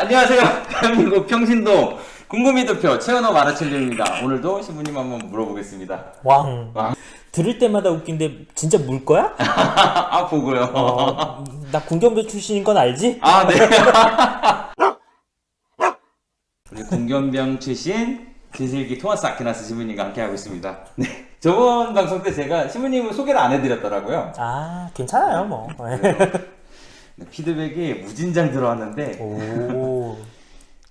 안녕하세요. 대한민국 평신도 궁금이도표 최은호 마라첼리입니다. 오늘도 신부님 한번 물어보겠습니다. 왕. 왕. 들을 때마다 웃긴데 진짜 물 거야? 아, 보고요. 나 군경도 출신인 건 알지? 아, 네. 우리 군경병 출신 진실기 토마스 아퀴나스 신부님과 함께하고 있습니다. 네. 저번 방송 때 제가 신부님을 소개를 안 해드렸더라고요. 아, 괜찮아요, 뭐. 네, 피드백이 무진장 들어왔는데 오.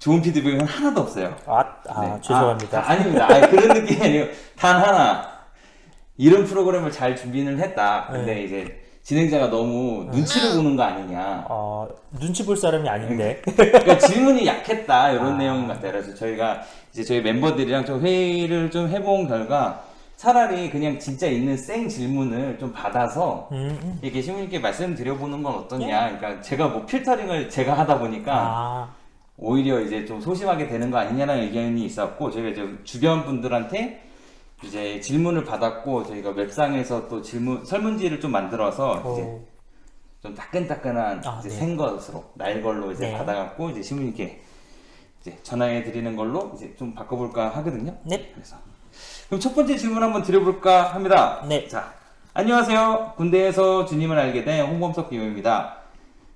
좋은 피드백은 하나도 없어요. 네. 죄송합니다. 아닙니다. 그런 느낌이 아니고 단 하나 이런 프로그램을 잘 준비는 했다. 근데 이제 진행자가 너무 눈치를 보는 거 아니냐. 눈치 볼 사람이 아닌데. 그러니까 질문이 약했다 이런 내용 같아요. 그래서 저희가 이제 저희 멤버들이랑 좀 회의를 좀 해본 결과 차라리 그냥 진짜 있는 생 질문을 좀 받아서 이렇게 신부님께 말씀드려보는 건 어떠냐. 그러니까 제가 뭐 필터링을 제가 하다 보니까 오히려 이제 좀 소심하게 되는 거 아니냐라는 의견이 있었고, 저희가 이제 주변 분들한테 이제 질문을 받았고, 저희가 웹상에서 또 설문지를 좀 만들어서 이제 좀 따끈따끈한 이제 생 것으로 날 걸로 이제 받아갖고 이제 신부님께 이제 전화해 드리는 걸로 이제 좀 바꿔볼까 하거든요. 네. 그래서 그럼 첫 번째 질문 한번 드려볼까 합니다. 네. 자, 안녕하세요. 군대에서 주님을 알게 된 홍범석 비호입니다.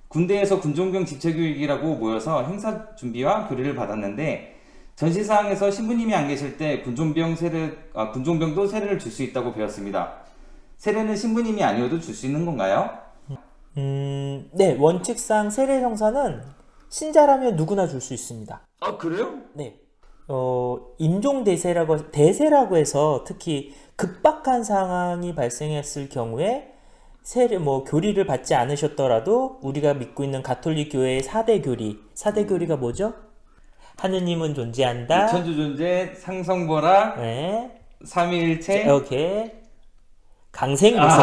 군대에서 군종병 집체교육이라고 모여서 행사 준비와 교리를 받았는데 전시사항에서 신부님이 안 계실 때 군종병도 세례를 줄 수 있다고 배웠습니다. 세례는 신부님이 아니어도 줄 수 있는 건가요? 네, 원칙상 세례 형사는 신자라면 누구나 줄 수 있습니다. 아, 그래요? 네. 대세라고 해서 특히 급박한 상황이 발생했을 경우에 교리를 받지 않으셨더라도 우리가 믿고 있는 가톨릭 교회의 4대 교리가 뭐죠? 하느님은 존재한다. 천주 존재, 상성보라, 삼위일체. 오케이. 강생무소.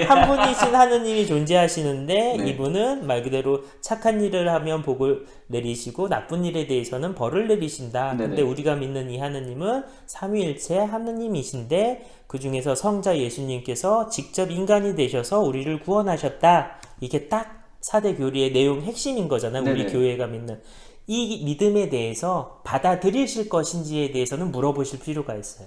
한 분이신 하느님이 존재하시는데 이분은 말 그대로 착한 일을 하면 복을 내리시고 나쁜 일에 대해서는 벌을 내리신다. 근데 우리가 믿는 이 하느님은 삼위일체 하느님이신데 그 중에서 성자 예수님께서 직접 인간이 되셔서 우리를 구원하셨다. 이게 딱 4대 교리의 내용 핵심인 거잖아요. 우리 교회가 믿는. 이 믿음에 대해서 받아들이실 것인지에 대해서는 물어보실 필요가 있어요.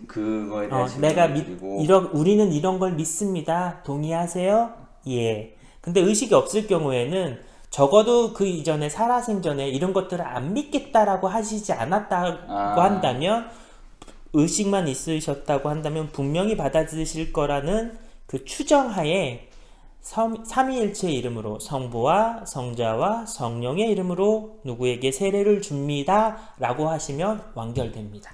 그거에 대한 우리는 이런 걸 믿습니다. 동의하세요? 예. 근데 의식이 없을 경우에는 적어도 그 이전에 살아생전에 이런 것들을 안 믿겠다라고 하시지 않았다고 한다면, 의식만 있으셨다고 한다면 분명히 받아들이실 거라는 그 추정하에 삼위일체의 이름으로 성부와 성자와 성령의 이름으로 누구에게 세례를 줍니다 라고 하시면 완결됩니다.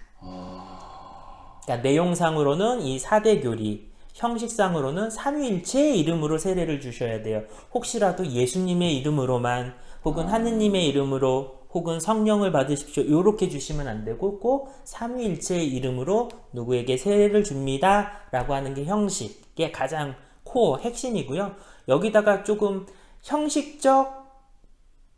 그러니까 내용상으로는 이 4대 교리, 형식상으로는 삼위일체의 이름으로 세례를 주셔야 돼요. 혹시라도 예수님의 이름으로만 혹은 하느님의 이름으로 혹은 성령을 받으십시오 이렇게 주시면 안 되고 꼭 삼위일체의 이름으로 누구에게 세례를 줍니다 라고 하는 게 형식의 가장 코어 핵심이고요. 여기다가 조금 형식적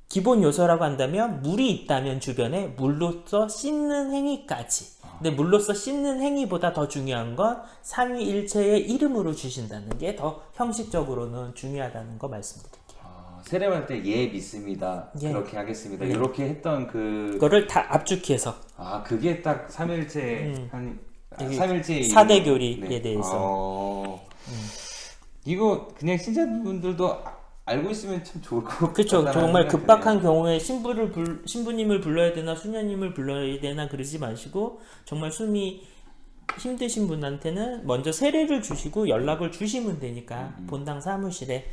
기본 요소라고 한다면 물이 있다면 주변에 물로써 씻는 행위까지. 근데 물로써 씻는 행위보다 더 중요한 건 삼위일체의 이름으로 주신다는 게 더 형식적으로는 중요하다는 거 말씀드릴게요. 세례할 때 믿습니다. 그렇게 하겠습니다. 이렇게 했던 그거를 다 압축해서. 그게 딱 삼위일체 삼위일체 4대 교리에 대해서. 이거 그냥 신자분들도 알고 있으면 참 좋을 것 같아요. 그렇죠. 정말 급박한 경우에 신부님을 불러야 되나 수녀님을 불러야 되나 그러지 마시고 정말 숨이 힘드신 분한테는 먼저 세례를 주시고 연락을 주시면 되니까 본당 사무실에.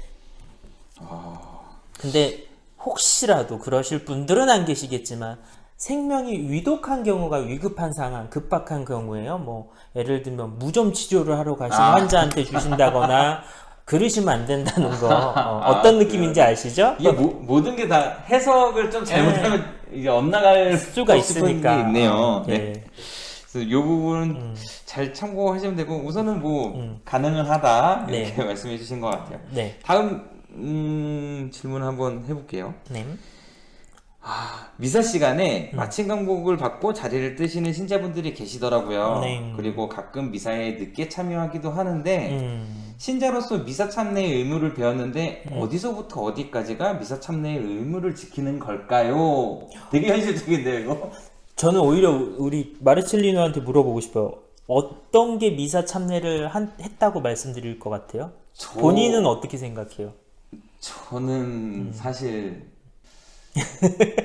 근데 혹시라도 그러실 분들은 안 계시겠지만 생명이 위독한 경우가 위급한 상황, 급박한 경우에요. 예를 들면 무좀 치료를 하러 가신 환자한테 주신다거나 그러시면 안 된다는 거. 어떤 느낌인지 아시죠? 이게 모든 게 다 해석을 좀 잘못하면 이제 엇나갈 수가 있으니까. 게 있네요. 그래서 이 부분은 잘 참고하시면 되고 우선은 가능은 하다 이렇게 말씀해 주신 것 같아요. 다음 질문 한번 해볼게요. 미사 시간에 마침 강복을 받고 자리를 뜨시는 신자분들이 계시더라고요. 그리고 가끔 미사에 늦게 참여하기도 하는데 신자로서 미사 참내의 의무를 배웠는데 어디서부터 어디까지가 미사 참내의 의무를 지키는 걸까요? 되게 현실적인데요, 이거? 저는 오히려 우리 마르첼리노한테 물어보고 싶어요. 어떤 게 미사 참내를 했다고 말씀드릴 것 같아요? 본인은 어떻게 생각해요? 저는 사실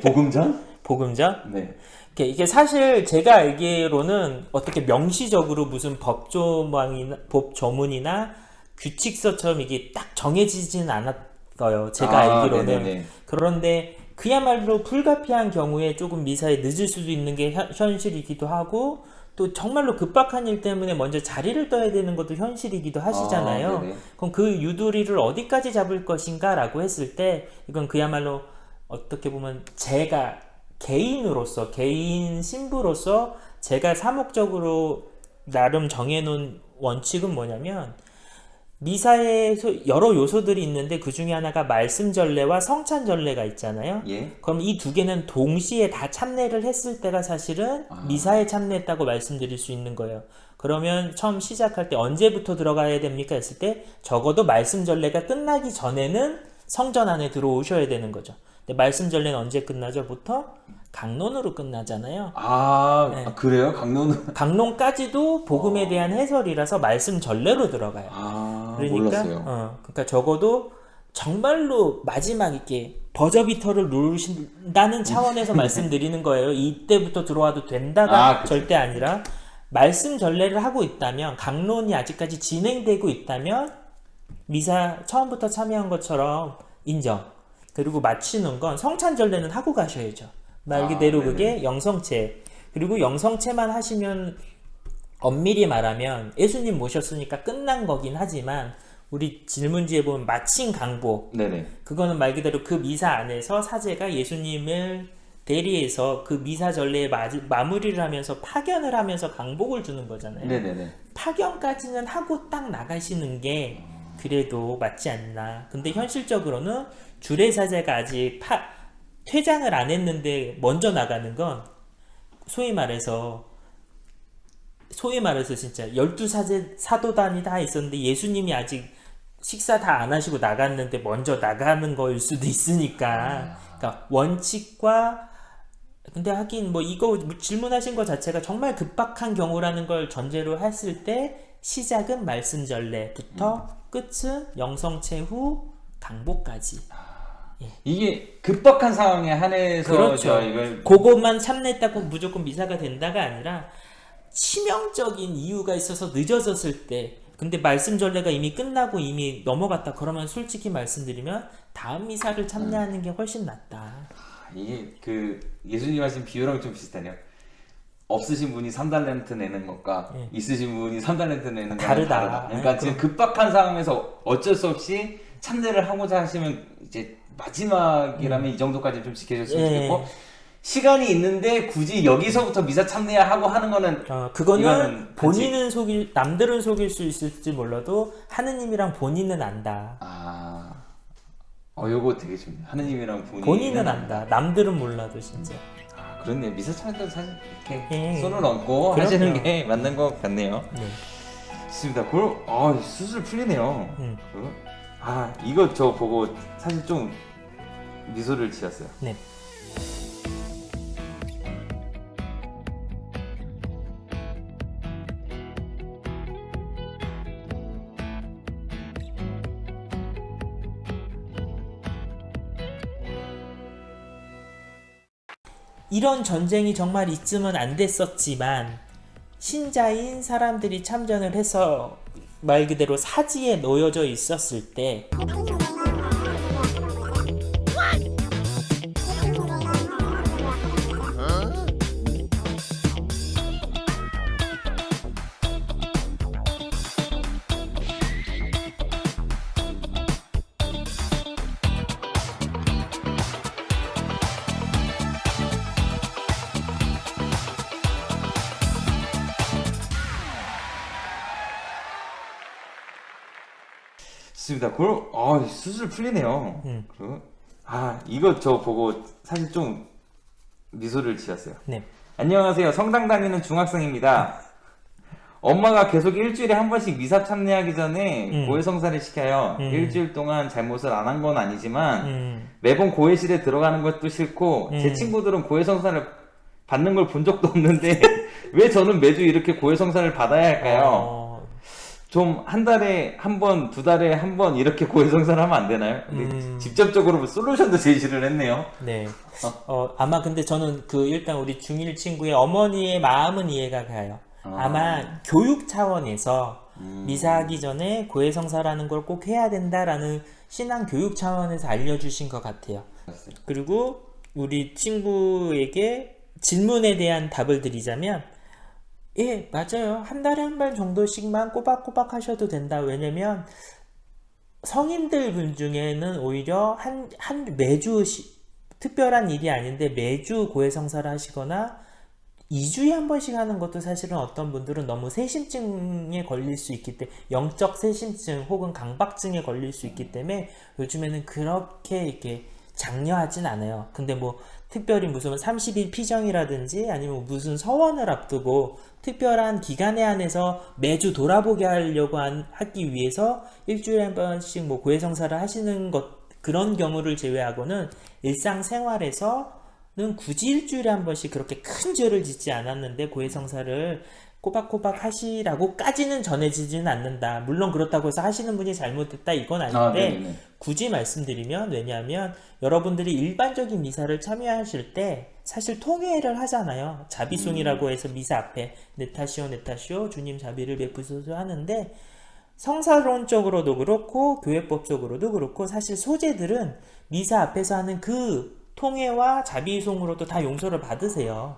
복음전? 복음자? 네. 이게 사실 제가 알기로는 어떻게 명시적으로 무슨 법 조문이나 규칙서처럼 이게 딱 정해지진 않았어요. 제가 알기로는. 네네네. 그런데 그야말로 불가피한 경우에 조금 미사에 늦을 수도 있는 게 현실이기도 하고, 또 정말로 급박한 일 때문에 먼저 자리를 떠야 되는 것도 현실이기도 하시잖아요. 네네. 그럼 그 유도리를 어디까지 잡을 것인가 라고 했을 때, 이건 그야말로 어떻게 보면 제가 개인으로서, 개인 신부로서 제가 사목적으로 나름 정해놓은 원칙은 뭐냐면, 미사에 여러 요소들이 있는데 그 중에 하나가 말씀 전례와 성찬 전례가 있잖아요. 예. 그럼 이 두 개는 동시에 다 참례를 했을 때가 사실은 미사에 참례했다고 말씀드릴 수 있는 거예요. 그러면 처음 시작할 때 언제부터 들어가야 됩니까 했을 때 적어도 말씀 전례가 끝나기 전에는 성전 안에 들어오셔야 되는 거죠. 근데 말씀 전례는 언제 끝나죠? 보통 강론으로 끝나잖아요. 네. 그래요? 강론은? 강론까지도 복음에 대한 해설이라서 말씀 전례로 들어가요. 그러니까, 몰랐어요. 그러니까 적어도 정말로 마지막 이렇게 버저비터를 누르신다는 차원에서 말씀드리는 거예요. 이때부터 들어와도 된다가 절대 아니라, 말씀 전례를 하고 있다면, 강론이 아직까지 진행되고 있다면 미사 처음부터 참여한 것처럼 인정. 그리고 마치는 건 성찬 전례는 하고 가셔야죠. 말 그대로 그게 영성체. 그리고 영성체만 하시면 엄밀히 말하면 예수님 모셨으니까 끝난 거긴 하지만, 우리 질문지에 보면 마친 강복. 네네. 그거는 말 그대로 그 미사 안에서 사제가 예수님을 대리해서 그 미사 전례에 마무리를 하면서 파견을 하면서 강복을 주는 거잖아요. 네네네. 파견까지는 하고 딱 나가시는 게 그래도 맞지 않나. 근데 현실적으로는 주례사제가 아직 퇴장을 안 했는데 먼저 나가는 건 소위 말해서 진짜 12사제 사도단이 다 있었는데 예수님이 아직 식사 다 안 하시고 나갔는데 먼저 나가는 거일 수도 있으니까. 그러니까 원칙과, 근데 하긴 뭐 이거 질문하신 것 자체가 정말 급박한 경우라는 걸 전제로 했을 때 시작은 말씀 전례부터 끝은 영성체 후 강복까지. 이게 급박한 상황에 한해서 그렇죠. 이걸 그것만 참냈다고 무조건 미사가 된다가 아니라 치명적인 이유가 있어서 늦어졌을 때, 근데 말씀 전례가 이미 끝나고 이미 넘어갔다 그러면 솔직히 말씀드리면 다음 미사를 참여하는 게 훨씬 낫다. 이게 그 예수님 하신 비유랑 좀 비슷하네요. 없으신 분이 3달란트 내는 것과 있으신 분이 3달란트 내는 거랑 다르다. 그러니까 지금 급박한 상황에서 어쩔 수 없이 참례를 하고자 하시면 이제 마지막이라면 이 정도까지 좀 지켜줬으면 좋겠고, 시간이 있는데 굳이 여기서부터 미사 참내야 하고 하는 거는 그거는 본인은 남들은 속일 수 있을지 몰라도 하느님이랑 본인은 안다. 요거 되게 좋네요. 하느님이랑 본인은 안다. 남들은 몰라도 진짜. 그렇네. 미사 참내도 사실 이렇게 손을 얹고 하시는 게 맞는 것 같네요. 네. 좋습니다. 그럼 수술 풀리네요. 이거 저 보고 사실 좀 미소를 지었어요. 네. 이런 전쟁이 정말 있으면 안 됐었지만 신자인 사람들이 참전을 해서 말 그대로 사지에 놓여져 있었을 때 좋습니다. 수술 풀리네요. 이거 저 보고 사실 좀 미소를 지었어요. 네. 안녕하세요. 성당 다니는 중학생입니다. 엄마가 계속 일주일에 한 번씩 미사 참여하기 전에 고해성사를 시켜요. 일주일 동안 잘못을 안 한 건 아니지만 매번 고해실에 들어가는 것도 싫고 제 친구들은 고해성사를 받는 걸 본 적도 없는데 왜 저는 매주 이렇게 고해성사를 받아야 할까요? 좀 한 달에 한 번, 두 달에 한 번 이렇게 고해성사를 하면 안 되나요? 근데 직접적으로 솔루션도 제시를 했네요. 네. 아마 근데 저는 일단 우리 중1 친구의 어머니의 마음은 이해가 가요. 아마 교육 차원에서 미사하기 전에 고해성사라는 걸 꼭 해야 된다라는 신앙 교육 차원에서 알려주신 것 같아요. 그리고 우리 친구에게 질문에 대한 답을 드리자면, 예, 맞아요. 한 달에 한 번 정도씩만 꼬박꼬박 하셔도 된다. 왜냐면 성인들 분 중에는 오히려 매주 특별한 일이 아닌데 매주 고해성사를 하시거나 2주에 한 번씩 하는 것도 사실은 어떤 분들은 너무 세심증에 걸릴 수 있기 때문에, 영적 세심증 혹은 강박증에 걸릴 수 있기 때문에 요즘에는 그렇게 이렇게 장려하진 않아요. 근데 뭐 특별히 무슨 30일 피정이라든지 아니면 무슨 서원을 앞두고 특별한 기간에 한해서 매주 돌아보게 하려고 하기 위해서 일주일에 한 번씩 뭐 고해성사를 하시는 그런 경우를 제외하고는 일상생활에서는 굳이 일주일에 한 번씩 그렇게 큰 죄를 짓지 않았는데 고해성사를 꼬박꼬박 하시라고까지는 전해지지는 않는다. 물론 그렇다고 해서 하시는 분이 잘못됐다 이건 아닌데 굳이 말씀드리면, 왜냐하면 여러분들이 일반적인 미사를 참여하실 때 사실 통회를 하잖아요. 자비송이라고 해서 미사 앞에 네타시오 주님 자비를 베푸소서 하는데, 성사론적으로도 그렇고 교회법적으로도 그렇고 사실 소재들은 미사 앞에서 하는 그 통회와 자비송으로도 다 용서를 받으세요.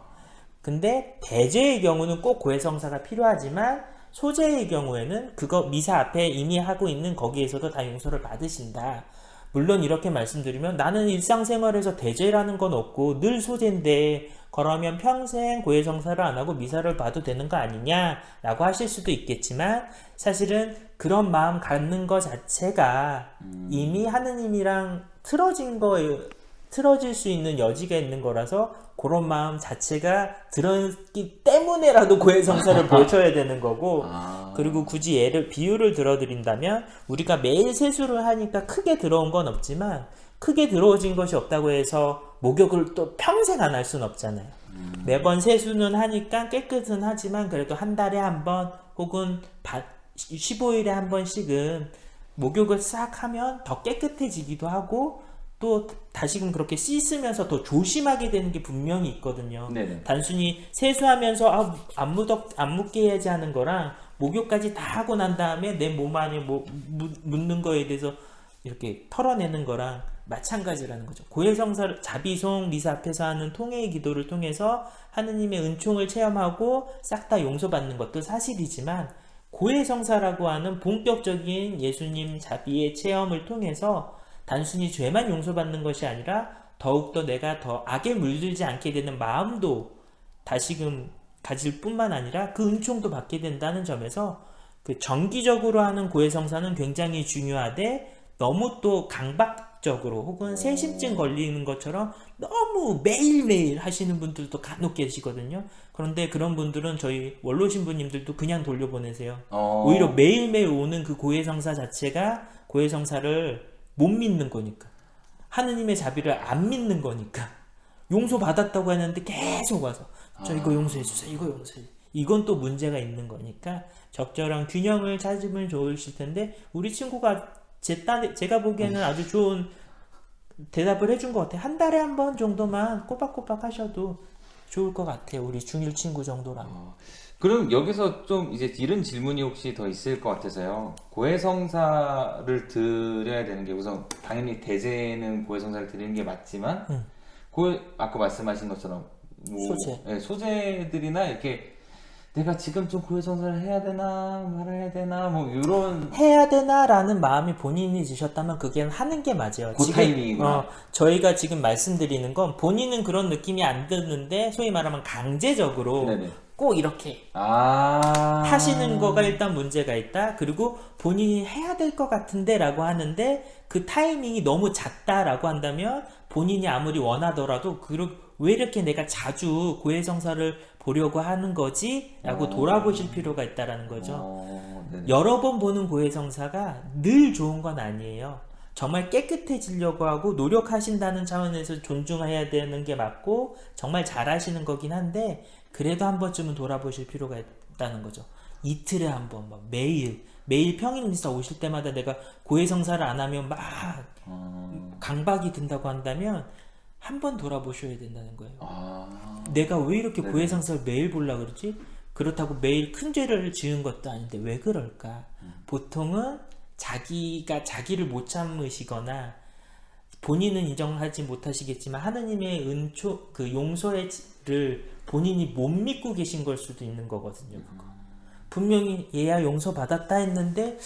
근데 대제의 경우는 꼭 고해성사가 필요하지만 소제의 경우에는 그거 미사 앞에 이미 하고 있는 거기에서도 다 용서를 받으신다. 물론 이렇게 말씀드리면 나는 일상생활에서 대제라는 건 없고 늘 소제인데 그러면 평생 고해성사를 안 하고 미사를 봐도 되는 거 아니냐 라고 하실 수도 있겠지만, 사실은 그런 마음 갖는 거 자체가 이미 하느님이랑 틀어질 수 있는 여지가 있는 거라서 그런 마음 자체가 들었기 때문에라도 고해성사를 보셔야 되는 거고, 그리고 굳이 비유를 들어드린다면 우리가 매일 세수를 하니까 크게 들어온 건 없지만 크게 들어오진 것이 없다고 해서 목욕을 또 평생 안 할 수는 없잖아요. 매번 세수는 하니까 깨끗은 하지만 그래도 한 달에 한 번 혹은 15일에 한 번씩은 목욕을 싹 하면 더 깨끗해지기도 하고 또 다시금 그렇게 씻으면서 더 조심하게 되는 게 분명히 있거든요. 네네. 단순히 세수하면서 안 묻게 해야지 하는 거랑 목욕까지 다 하고 난 다음에 내 몸 안에 묻는 거에 대해서 이렇게 털어내는 거랑 마찬가지라는 거죠. 고해성사를 자비송 미사 앞에서 하는 통회의 기도를 통해서 하느님의 은총을 체험하고 싹 다 용서받는 것도 사실이지만, 고해성사라고 하는 본격적인 예수님 자비의 체험을 통해서 단순히 죄만 용서받는 것이 아니라 더욱더 내가 더 악에 물들지 않게 되는 마음도 다시금 가질 뿐만 아니라 그 은총도 받게 된다는 점에서 그 정기적으로 하는 고해성사는 굉장히 중요하되, 너무 또 강박적으로 혹은 세심증 걸리는 것처럼 너무 매일매일 하시는 분들도 간혹 계시거든요. 그런데 그런 분들은 저희 원로 신부님들도 그냥 돌려보내세요. 오히려 매일매일 오는 그 고해성사 자체가 고해성사를 못 믿는 거니까, 하느님의 자비를 안 믿는 거니까, 용서받았다고 했는데 계속 와서 저 이거 용서해주세요, 이거 용서해주세요. 이건 또 문제가 있는 거니까 적절한 균형을 찾으면 좋으실 텐데, 우리 친구가 제가 보기에는 아주 좋은 대답을 해준 것 같아요. 한 달에 한 번 정도만 꼬박꼬박 하셔도 좋을 것 같아요. 우리 중1 친구 정도라면. 그럼 여기서 좀 이제 이런 질문이 혹시 더 있을 것 같아서요. 고해성사를 드려야 되는 게 우선 당연히 대제는 고해성사를 드리는 게 맞지만 아까 말씀하신 것처럼 소제들이나 이렇게 내가 지금 좀 고해성사를 해야 되나 말아야 되나 뭐 이런 해야 되나라는 마음이 본인이 드셨다면 그게 하는 게 맞아요. 그 타이밍이구나. 저희가 지금 말씀드리는 건 본인은 그런 느낌이 안 드는데 소위 말하면 강제적으로 꼭 이렇게 하시는 거가 일단 문제가 있다. 그리고 본인이 해야 될 것 같은데 라고 하는데 그 타이밍이 너무 잦다라고 한다면 본인이 아무리 원하더라도 왜 이렇게 내가 자주 고해성사를 보려고 하는 거지? 라고 돌아보실 필요가 있다라는 거죠. 네네. 여러 번 보는 고해성사가 늘 좋은 건 아니에요. 정말 깨끗해지려고 하고 노력하신다는 차원에서 존중해야 되는 게 맞고 정말 잘하시는 거긴 한데 그래도 한 번쯤은 돌아보실 필요가 있다는 거죠. 이틀에 한 번, 막 매일 평일 미사 오실 때마다 내가 고해성사를 안 하면 막 강박이 든다고 한다면 한 번 돌아보셔야 된다는 거예요. 내가 왜 이렇게 고해성사를 매일 보려고 그러지? 그렇다고 매일 큰 죄를 지은 것도 아닌데 왜 그럴까? 보통은 자기가 자기를 못 참으시거나 본인은 인정하지 못하시겠지만 하느님의 그 용서를 본인이 못 믿고 계신 걸 수도 있는 거거든요. 그거. 분명히 얘야 용서받았다 했는데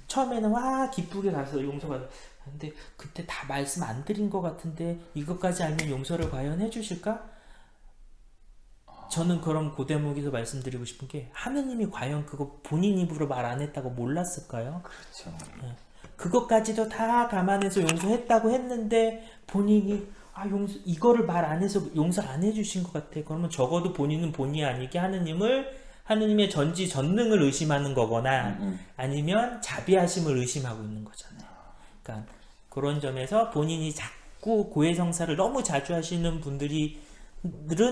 처음에는 와 기쁘게 가서 용서받았는데 그때 다 말씀 안 드린 것 같은데 이것까지 알면 용서를 과연 해주실까? 저는 그럼 그 대목에서 말씀드리고 싶은 게 하느님이 과연 그거 본인 입으로 말 안 했다고 몰랐을까요? 그렇죠. 그것까지도 다 감안해서 용서했다고 했는데 본인이 이거를 말 안 해서 용서 안 해주신 것 같아. 그러면 적어도 본인은 본의 아니게 하느님의 전지전능을 의심하는 거거나 아니면 자비하심을 의심하고 있는 거잖아요. 그러니까 그런 점에서 본인이 자꾸 고해성사를 너무 자주 하시는 분들은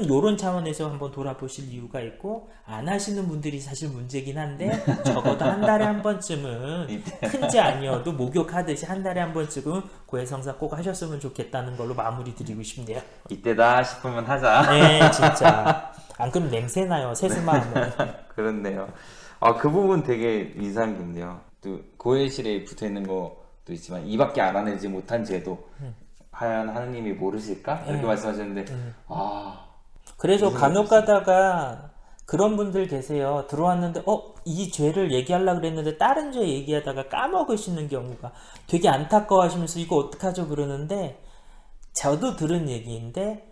이런 차원에서 한번 돌아보실 이유가 있고 안 하시는 분들이 사실 문제긴 한데 적어도 한 달에 한 번쯤은 큰지 아니어도 목욕하듯이 한 달에 한 번쯤은 고해성사 꼭 하셨으면 좋겠다는 걸로 마무리 드리고 싶네요. 이때다 싶으면 하자. 네, 진짜. 안 그러면 냄새나요, 세수만 하면. 그렇네요. 그 부분 되게 인상 깊네요. 또 고해실에 붙어 있는 것도 있지만 이밖에 알아내지 못한 죄도 과연 하느님이 모르실까? 이렇게 말씀하셨는데 그래서 간혹 가다가 그런 분들 계세요. 들어왔는데 이 죄를 얘기하려고 그랬는데 다른 죄 얘기하다가 까먹으시는 경우가 되게 안타까워하시면서 이거 어떡하죠 그러는데 저도 들은 얘기인데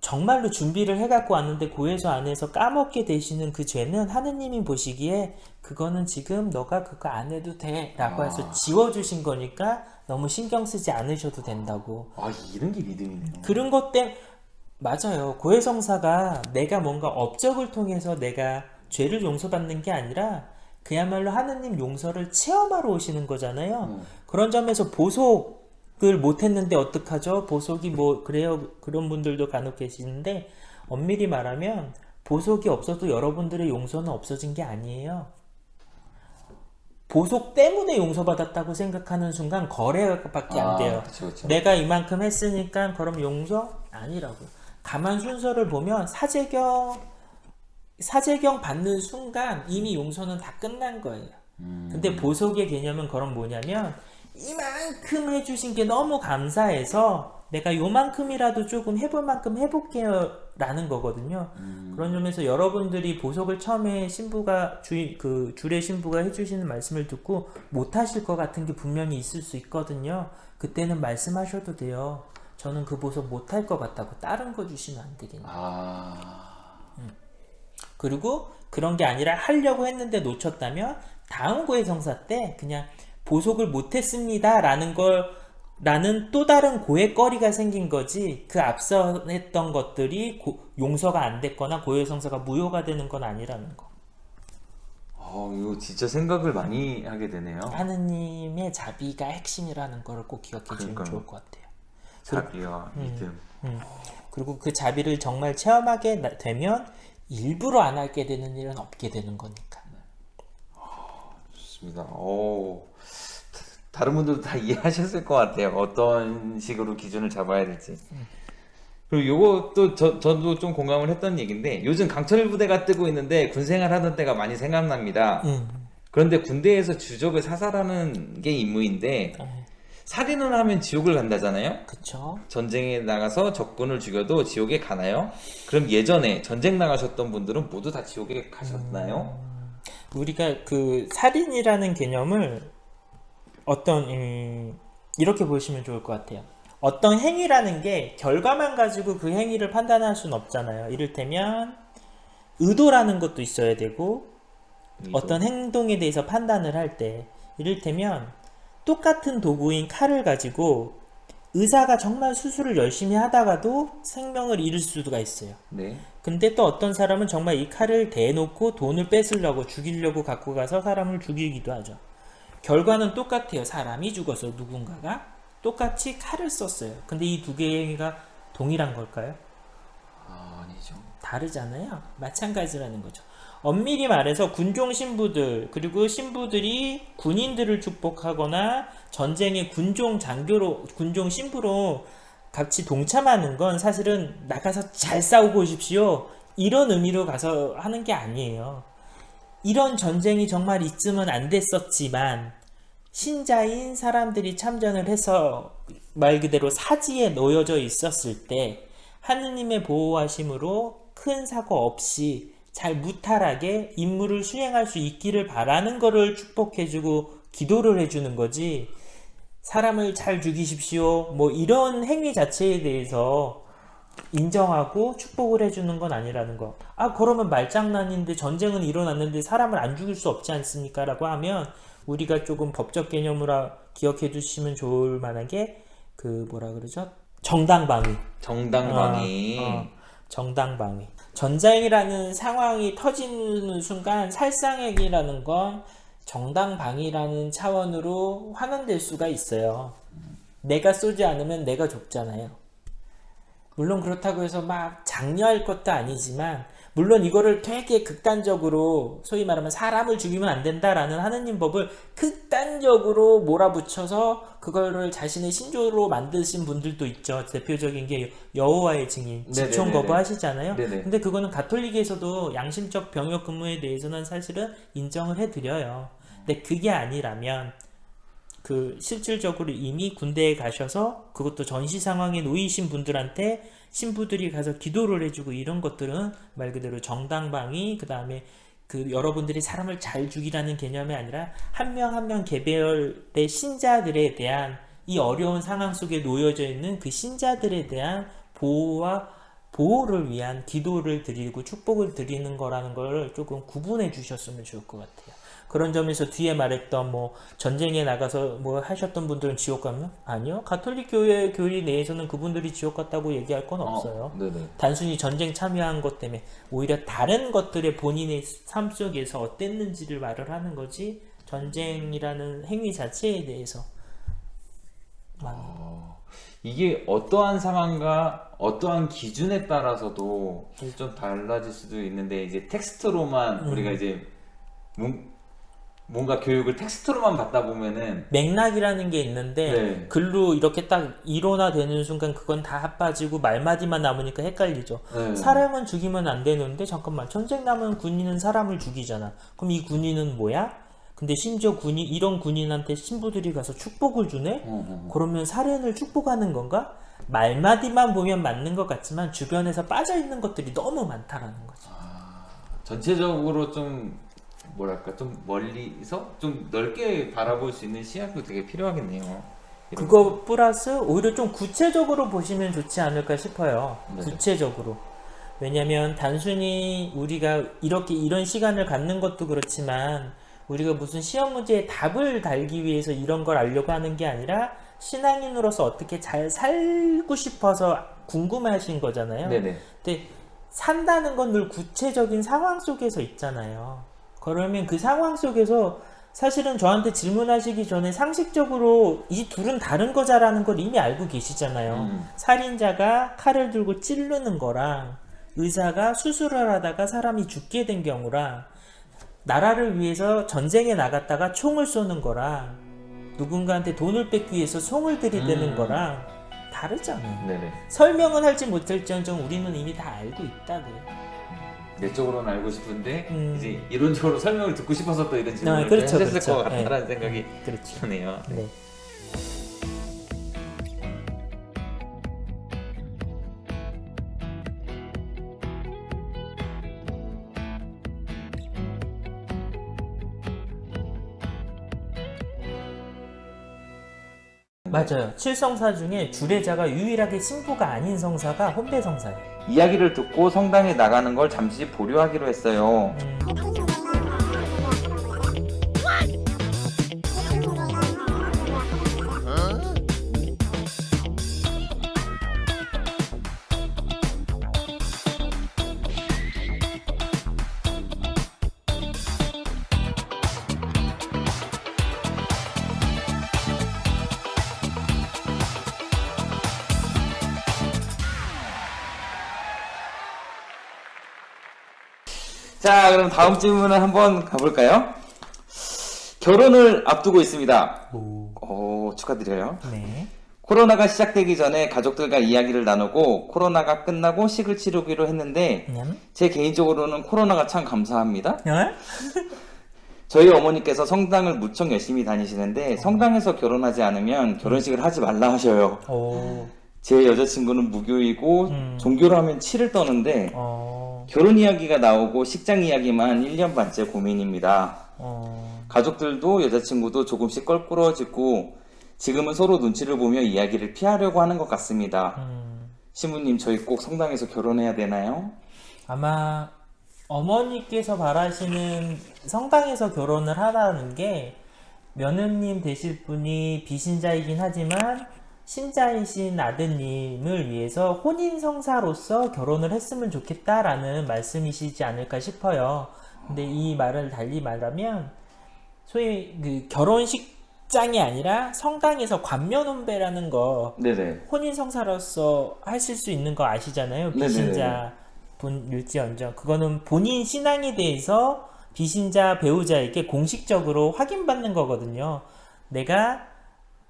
정말로 준비를 해갖고 왔는데 고해서 안에서 까먹게 되시는 그 죄는 하느님이 보시기에 그거는 지금 너가 그거 안 해도 돼 라고 해서 지워주신 거니까 너무 신경 쓰지 않으셔도 된다고. 이런 게 믿음이네요. 그런 것 때문에 맞아요. 고해성사가 내가 뭔가 업적을 통해서 내가 죄를 용서받는 게 아니라 그야말로 하느님 용서를 체험하러 오시는 거잖아요. 그런 점에서 보속을 못했는데 어떡하죠? 보속이 그래요. 그런 분들도 간혹 계시는데 엄밀히 말하면 보속이 없어도 여러분들의 용서는 없어진 게 아니에요. 보속 때문에 용서받았다고 생각하는 순간 거래밖에 안 돼요. 그쵸. 내가 이만큼 했으니까 그럼 용서? 아니라고. 가만 순서를 보면 사제경 받는 순간 이미 용서는 다 끝난 거예요. 근데 보속의 개념은 그럼 뭐냐면 이만큼 해주신 게 너무 감사해서 내가 요만큼이라도 조금 해볼 만큼 해볼게요 라는 거거든요. 그런 점에서 여러분들이 보석을 처음에 줄의 신부가 해주시는 말씀을 듣고 못하실 것 같은 게 분명히 있을 수 있거든요. 그때는 말씀하셔도 돼요. 저는 그 보석 못할 것 같다고 다른 거 주시면 안 되겠네요. 그리고 그런 게 아니라 하려고 했는데 놓쳤다면 다음 고해성사 때 그냥 보석을 못했습니다 라는 또 다른 고해거리가 생긴 거지 그 앞서 했던 것들이 용서가 안 됐거나 고해성사가 무효가 되는 건 아니라는 거. 이거 진짜 생각을 많이 하게 되네요. 하느님의 자비가 핵심이라는 걸 꼭 기억해 주면 좋을 것 같아요. 자비와 믿음. 그리고 그 자비를 정말 체험하게 되면 일부러 안 하게 되는 일은 없게 되는 거니까. 좋습니다. 다른 분들도 다 이해하셨을 것 같아요. 어떤 식으로 기준을 잡아야 될지. 그리고 요것도 저도 좀 공감을 했던 얘기인데 요즘 강철 부대가 뜨고 있는데 군생활 하던 때가 많이 생각납니다. 그런데 군대에서 주적을 사살하는 게 임무인데 살인을 하면 지옥을 간다잖아요. 그쵸? 전쟁에 나가서 적군을 죽여도 지옥에 가나요? 그럼 예전에 전쟁 나가셨던 분들은 모두 다 지옥에 가셨나요? 우리가 그 살인이라는 개념을 이렇게 보시면 좋을 것 같아요. 어떤 행위라는 게 결과만 가지고 그 행위를 판단할 수는 없잖아요. 이를테면 의도라는 것도 있어야 되고 어떤 행동에 대해서 판단을 할 때 이를테면 똑같은 도구인 칼을 가지고 의사가 정말 수술을 열심히 하다가도 생명을 잃을 수가 있어요. 네. 근데 또 어떤 사람은 정말 이 칼을 대놓고 돈을 뺏으려고 죽이려고 갖고 가서 사람을 죽이기도 하죠. 결과는 똑같아요. 사람이 죽어서 누군가가 똑같이 칼을 썼어요. 근데 이 두 개의 행위가 동일한 걸까요? 아니죠. 다르잖아요. 마찬가지라는 거죠. 엄밀히 말해서 군종 신부들 그리고 신부들이 군인들을 축복하거나 전쟁의 군종 장교로 군종 신부로 같이 동참하는 건 사실은 나가서 잘 싸우고 오십시오 이런 의미로 가서 하는 게 아니에요. 이런 전쟁이 정말 있으면 안 됐었지만 신자인 사람들이 참전을 해서 말 그대로 사지에 놓여져 있었을 때 하느님의 보호하심으로 큰 사고 없이 잘 무탈하게 임무를 수행할 수 있기를 바라는 거를 축복해주고 기도를 해주는 거지, 사람을 잘 죽이십시오 뭐 이런 행위 자체에 대해서 인정하고 축복을 해주는 건 아니라는 거. 그러면 말장난인데 전쟁은 일어났는데 사람을 안 죽일 수 없지 않습니까? 라고 하면 우리가 조금 법적 개념으로 기억해 두시면 좋을 만한 게 그 뭐라 그러죠? 정당방위. 정당방위. 전쟁이라는 상황이 터지는 순간 살상액이라는 건 정당방위라는 차원으로 환원될 수가 있어요. 내가 쏘지 않으면 내가 죽잖아요. 물론 그렇다고 해서 막 장려할 것도 아니지만, 물론 이거를 되게 극단적으로 소위 말하면 사람을 죽이면 안 된다라는 하느님 법을 극단적으로 몰아붙여서 그거를 자신의 신조로 만드신 분들도 있죠. 대표적인 게 여호와의 증인, 집총 거부하시잖아요. 네네. 근데 그거는 가톨릭에서도 양심적 병역 근무에 대해서는 사실은 인정을 해드려요. 근데 그게 아니라면 그 실질적으로 이미 군대에 가셔서 그것도 전시 상황에 놓이신 분들한테 신부들이 가서 기도를 해주고 이런 것들은 말 그대로 정당방위, 그 다음에 그 여러분들이 사람을 잘 죽이라는 개념이 아니라 한 명 한 명 개별의 신자들에 대한 이 어려운 상황 속에 놓여져 있는 그 신자들에 대한 보호를 위한 기도를 드리고 축복을 드리는 거라는 걸 조금 구분해 주셨으면 좋을 것 같아요. 그런 점에서 뒤에 말했던 뭐 전쟁에 나가서 뭐 하셨던 분들은 지옥 가면? 아니요. 가톨릭 교회 교리 내에서는 그분들이 지옥 갔다고 얘기할 건 없어요. 단순히 전쟁 참여한 것 때문에 오히려 다른 것들의 본인의 삶 속에서 어땠는지를 말을 하는 거지, 전쟁이라는 행위 자체에 대해서 이게 어떠한 상황과 어떠한 기준에 따라서도 사실 좀 달라질 수도 있는데, 이제 텍스트로만 우리가 이제 뭔가 교육을 텍스트로만 받다 보면은 맥락이라는 게 있는데 글로 이렇게 딱 이론화되는 순간 그건 다 빠지고 말마디만 남으니까 헷갈리죠. 사람은 죽이면 안 되는데 잠깐만, 전쟁 나면 군인은 사람을 죽이잖아. 그럼 이 군인은 뭐야? 근데 심지어 이런 군인한테 신부들이 가서 축복을 주네? 그러면 살인을 축복하는 건가? 말마디만 보면 맞는 것 같지만 주변에서 빠져있는 것들이 너무 많다라는 거지. 전체적으로 좀 뭐랄까, 좀 멀리서 좀 넓게 바라볼 수 있는 시야도 되게 필요하겠네요. 그거 플러스 오히려 좀 구체적으로 보시면 좋지 않을까 싶어요. 구체적으로. 왜냐면 단순히 우리가 이런 시간을 갖는 것도 그렇지만 우리가 무슨 시험 문제에 답을 달기 위해서 이런 걸 알려고 하는 게 아니라 신앙인으로서 어떻게 잘 살고 싶어서 궁금해하신 거잖아요. 근데 산다는 건 늘 구체적인 상황 속에서 있잖아요. 그러면 그 상황 속에서 사실은 저한테 질문하시기 전에 상식적으로 이 둘은 다른 거자라는 걸 이미 알고 계시잖아요. 살인자가 칼을 들고 찌르는 거랑 의사가 수술을 하다가 사람이 죽게 된 경우랑 나라를 위해서 전쟁에 나갔다가 총을 쏘는 거랑 누군가한테 돈을 뺏기 위해서 총을 들이대는 거랑 다르잖아요. 설명은 할지 못할지언정 우리는 이미 다 알고 있다고요. 내적으로는 알고 싶은데 이제 이론적으로 설명을 듣고 싶어서 또 이런 질문을 하셨을 것 같다라는 생각이 드네요. 맞아요. 7성사 중에 주례자가 유일하게 신부가 아닌 성사가 혼배성사예요. 이야기를 듣고 성당에 나가는 걸 잠시 보류하기로 했어요. 자, 그럼 다음 질문을 한번 가볼까요? 결혼을 앞두고 있습니다. 오, 축하드려요. 네. 코로나가 시작되기 전에 가족들과 이야기를 나누고 코로나가 끝나고 식을 치르기로 했는데 제 개인적으로는 코로나가 참 감사합니다. 저희 어머니께서 성당을 무척 열심히 다니시는데 성당에서 결혼하지 않으면 결혼식을 하지 말라 하셔요. 제 여자친구는 무교이고 종교를 하면 치를 떠는데 결혼 이야기가 나오고 식장 이야기만 1년 반째 고민입니다. 가족들도 여자친구도 조금씩 껄끄러워지고 지금은 서로 눈치를 보며 이야기를 피하려고 하는 것 같습니다. 신부님, 저희 꼭 성당에서 결혼해야 되나요? 아마 어머니께서 바라시는 성당에서 결혼을 하라는 게 며느님 되실 분이 비신자이긴 하지만 신자이신 아드님을 위해서 혼인성사로서 결혼을 했으면 좋겠다라는 말씀이시지 않을까 싶어요. 근데 이 말을 달리 말하면 소위 그 결혼식장이 아니라 성당에서 관면혼배라는 거 네네. 혼인성사로서 하실 수 있는 거 아시잖아요. 비신자 분일지언정 그거는 본인 신앙에 대해서 비신자 배우자에게 공식적으로 확인받는 거거든요. 내가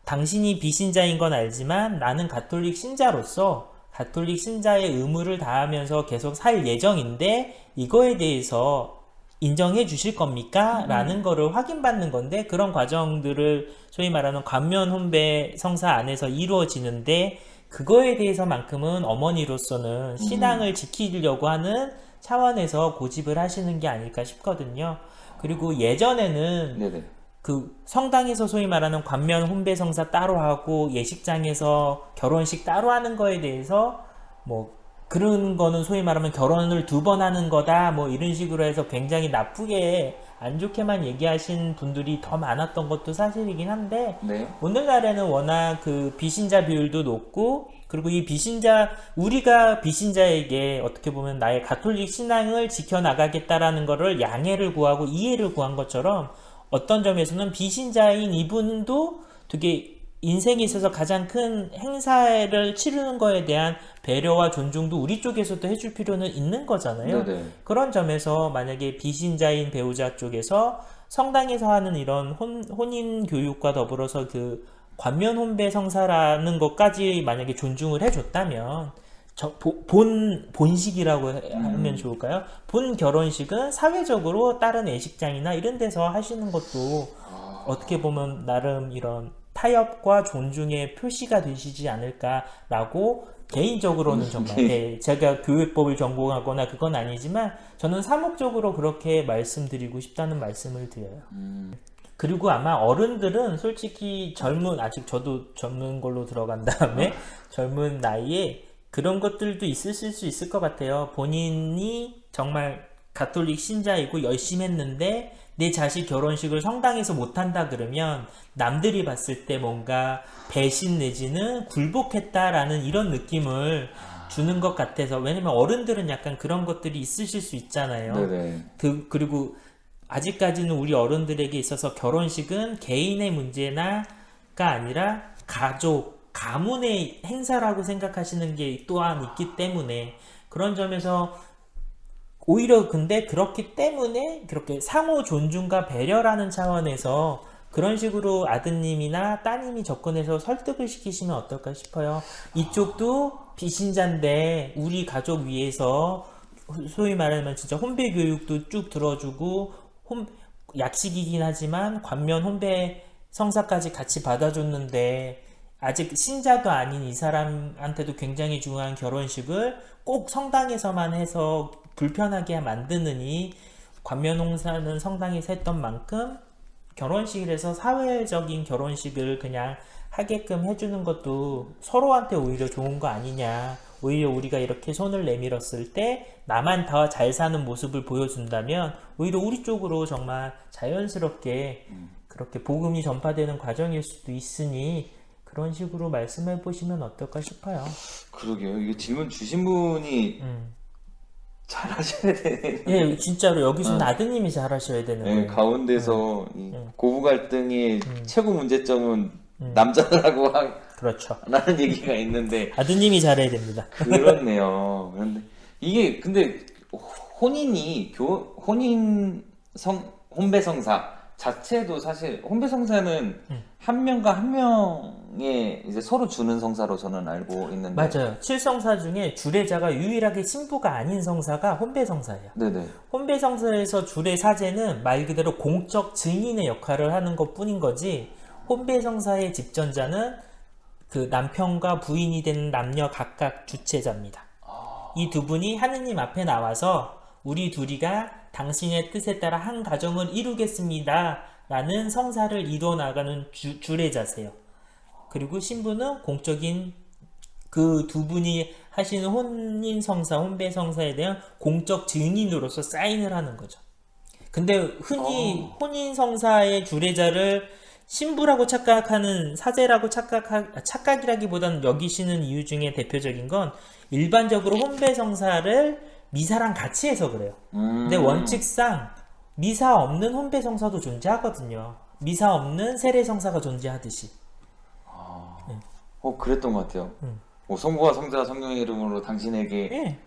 당신이 비신자인 건 알지만 나는 가톨릭 신자로서 가톨릭 신자의 의무를 다하면서 계속 살 예정인데 이거에 대해서 인정해 주실 겁니까? 라는 거를 확인받는 건데 그런 과정들을 소위 말하는 관면혼배 성사 안에서 이루어지는데 그거에 대해서만큼은 어머니로서는 신앙을 지키려고 하는 차원에서 고집을 하시는 게 아닐까 싶거든요. 그리고 예전에는 네네. 그 성당에서 소위 말하는 관면 혼배 성사 따로 하고 예식장에서 결혼식 따로 하는 거에 대해서 뭐 그런 거는 소위 말하면 결혼을 2번 하는 거다 뭐 이런 식으로 해서 굉장히 나쁘게 안 좋게만 얘기하신 분들이 더 많았던 것도 사실이긴 한데 네. 오늘날에는 워낙 그 비신자 비율도 높고 그리고 이 비신자 우리가 비신자에게 어떻게 보면 나의 가톨릭 신앙을 지켜나가겠다라는 거를 양해를 구하고 이해를 구한 것처럼 어떤 점에서는 비신자인 이분도 되게 인생에 있어서 가장 큰 행사를 치르는 거에 대한 배려와 존중도 우리 쪽에서도 해줄 필요는 있는 거잖아요. 네네. 그런 점에서 만약에 비신자인 배우자 쪽에서 성당에서 하는 이런 혼인 교육과 더불어서 그 관면 혼배 성사라는 것까지 만약에 존중을 해줬다면 본식이라고 하면 좋을까요? 본 결혼식은 사회적으로 다른 예식장이나 이런 데서 하시는 것도 어떻게 보면 나름 이런 타협과 존중의 표시가 되시지 않을까라고 개인적으로는 정말 제가 교육법을 전공하거나 그건 아니지만 저는 사목적으로 그렇게 말씀드리고 싶다는 말씀을 드려요. 그리고 아마 어른들은 솔직히 아직 저도 젊은 걸로 들어간 다음에 젊은 나이에 그런 것들도 있을 수 있을 것 같아요. 본인이 정말 가톨릭 신자이고 열심히 했는데 내 자식 결혼식을 성당에서 못한다 그러면 남들이 봤을 때 뭔가 배신 내지는 굴복했다라는 이런 느낌을 주는 것 같아서 왜냐면 어른들은 약간 그런 것들이 있으실 수 있잖아요. 네네. 그리고 아직까지는 우리 어른들에게 있어서 결혼식은 개인의 문제나가 아니라 가족, 가문의 행사라고 생각하시는 게 또한 있기 때문에 그런 점에서 오히려 근데 그렇기 때문에 그렇게 상호 존중과 배려라는 차원에서 그런 식으로 아드님이나 따님이 접근해서 설득을 시키시면 어떨까 싶어요. 이쪽도 비신자인데 우리 가족 위해서 소위 말하면 진짜 혼배 교육도 쭉 들어주고 약식이긴 하지만 관면 혼배 성사까지 같이 받아줬는데 아직 신자도 아닌 이 사람한테도 굉장히 중요한 결혼식을 꼭 성당에서만 해서 불편하게 만드느니 관면홍사는 성당에서 했던 만큼 결혼식에서 사회적인 결혼식을 그냥 하게끔 해주는 것도 서로한테 오히려 좋은 거 아니냐. 오히려 우리가 이렇게 손을 내밀었을 때 나만 더 잘 사는 모습을 보여준다면 오히려 우리 쪽으로 정말 자연스럽게 그렇게 복음이 전파되는 과정일 수도 있으니 그런 식으로 말씀해 보시면 어떨까 싶어요. 그러게요. 이거 질문 주신 분이 잘 하셔야 되네. 예, 진짜로 여기서는 아드님이 잘 하셔야 되는 거예요. 네, 가운데서 이 고부 갈등의 최고 문제점은 남자라고 그렇죠. 라는 얘기가 있는데 아드님이 잘해야 됩니다. 그렇네요. 근데 이게 근데 혼배성사 자체도 사실 혼배성사는 한 명과 한 명의 이제 서로 주는 성사로 저는 알고 있는데 맞아요. 7성사 중에 주례자가 유일하게 신부가 아닌 성사가 혼배성사예요. 네네. 혼배성사에서 주례 사제는 말 그대로 공적 증인의 역할을 하는 것 뿐인 거지, 혼배성사의 집전자는 그 남편과 부인이 되는 남녀 각각 주체자입니다. 이 두 분이 하느님 앞에 나와서 우리 둘이가 당신의 뜻에 따라 한 가정을 이루겠습니다 라는 성사를 이루어 나가는 주례자세요. 그리고 신부는 공적인 그 두 분이 하시는 혼인성사, 혼배성사에 대한 공적 증인으로서 사인을 하는 거죠. 근데 흔히 혼인성사의 주례자를 신부라고 착각하는, 사제라고 착각이라기보다는 여기시는 이유 중에 대표적인 건 일반적으로 혼배성사를 미사랑 같이 해서 그래요. 근데 원칙상 미사 없는 혼배성사도 존재하거든요. 미사 없는 세례성사가 존재하듯이. 그랬던 것 같아요. 성부와 성자와 성령의 이름으로 당신에게 예.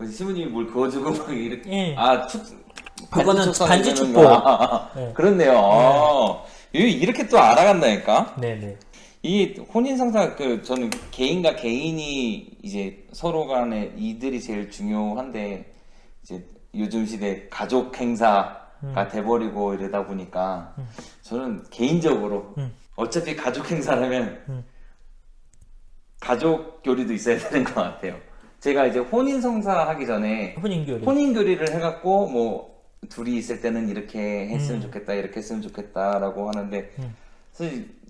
신부님이 뭘 그어주고 막 이렇게 예. 그거는 반지 축복. 네. 그렇네요. 이렇게 또 알아간다니까. 네네. 이 혼인성사 저는 개인과 개인이 이제 서로 간에 이들이 제일 중요한데 이제 요즘 시대 가족 행사가 돼버리고 이러다 보니까 저는 개인적으로 어차피 가족 행사라면 가족 교리도 있어야 되는 것 같아요. 제가 이제 혼인성사 하기 전에 혼인교리를 해갖고 뭐 둘이 있을 때는 이렇게 했으면 좋겠다, 이렇게 했으면 좋겠다라고 하는데 사실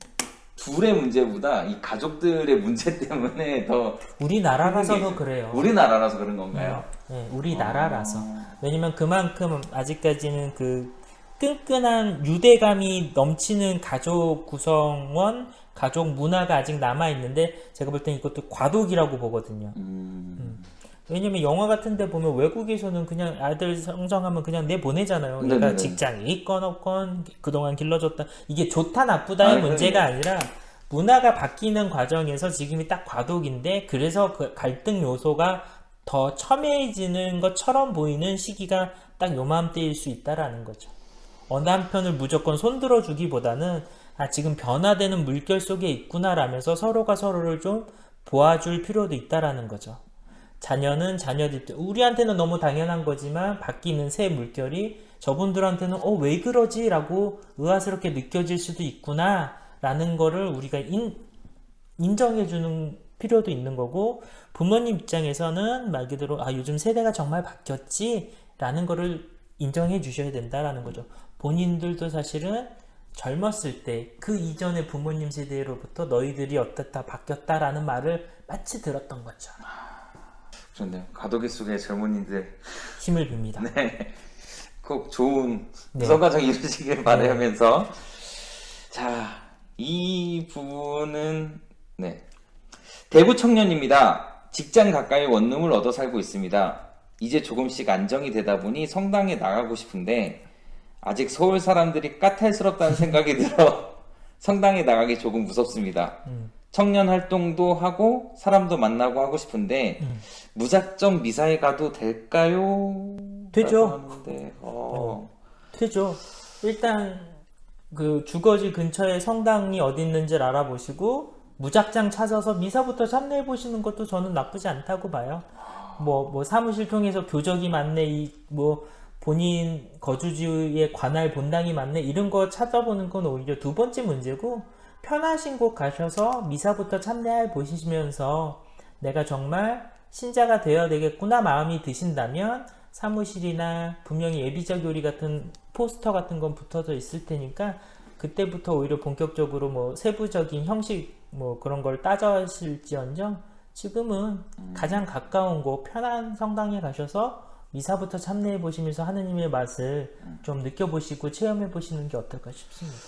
둘의 문제보다 이 가족들의 문제 때문에 더 우리나라라서 더 그래요. 우리나라라서 그런 건가요? 네, 우리나라라서. 왜냐면 그만큼 아직까지는 그 끈끈한 유대감이 넘치는 가족 구성원, 가족 문화가 아직 남아있는데 제가 볼 땐 이것도 과도기라고 보거든요. 왜냐면 영화 같은 데 보면 외국에서는 그냥 아들 성장하면 그냥 내보내잖아요. 그러니까 직장이 있건 없건 그동안 길러줬다. 이게 좋다 나쁘다의 문제가 아니라 문화가 바뀌는 과정에서 지금이 딱 과도기인데 그래서 그 갈등 요소가 더 첨예해지는 것처럼 보이는 시기가 딱 요맘때일 수 있다라는 거죠. 어느 한편을 무조건 손들어 주기보다는 지금 변화되는 물결 속에 있구나 라면서 서로가 서로를 좀 보아줄 필요도 있다라는 거죠. 자녀는 자녀들, 우리한테는 너무 당연한 거지만 바뀌는 새 물결이 저분들한테는 왜 그러지? 라고 의아스럽게 느껴질 수도 있구나 라는 거를 우리가 인정해주는 필요도 있는 거고, 부모님 입장에서는 말 그대로 요즘 세대가 정말 바뀌었지? 라는 거를 인정해 주셔야 된다라는 거죠. 본인들도 사실은 젊었을 때 그 이전의 부모님 세대로부터 너희들이 어떻다 바뀌었다라는 말을 마치 들었던 거죠. 좋네요. 가도기 속의 젊은이들 힘을 빕니다. 네, 꼭 좋은 구성가정 이루시길 바라면서 자, 이 부분은 대구 청년입니다. 직장 가까이 원룸을 얻어 살고 있습니다. 이제 조금씩 안정이 되다 보니 성당에 나가고 싶은데 아직 서울 사람들이 까탈스럽다는 생각이 들어 성당에 나가기 조금 무섭습니다. 청년 활동도 하고 사람도 만나고 하고 싶은데 무작정 미사에 가도 될까요? 되죠. 되죠. 일단 그 주거지 근처에 성당이 어디 있는지를 알아보시고 무작정 찾아서 미사부터 참여해 보시는 것도 저는 나쁘지 않다고 봐요. 뭐 사무실 통해서 교적이 맞네, 본인 거주지에 관할 본당이 맞네, 이런 거 찾아보는 건 오히려 두 번째 문제고, 편하신 곳 가셔서 미사부터 참여해 보시면서 내가 정말 신자가 되어야 되겠구나 마음이 드신다면 사무실이나 분명히 예비자 교리 같은 포스터 같은 건 붙어져 있을 테니까 그때부터 오히려 본격적으로 세부적인 형식 그런 걸 따져실지언정 지금은 가장 가까운 곳 편한 성당에 가셔서 미사부터 참여해 보시면서 하느님의 맛을 좀 느껴보시고 체험해 보시는 게 어떨까 싶습니다.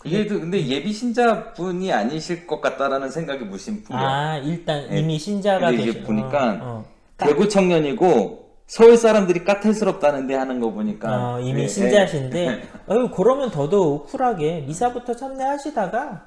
이게 근데 예비 신자분이 아니실 것 같다라는 생각이 무심 뿐이에요. 일단 이미 신자가 근데 이제 보니까 대구 청년이고 서울 사람들이 까탈스럽다는데 하는 거 보니까 이미 신자신데 그러면 더더욱 쿨하게 미사부터 참여하시다가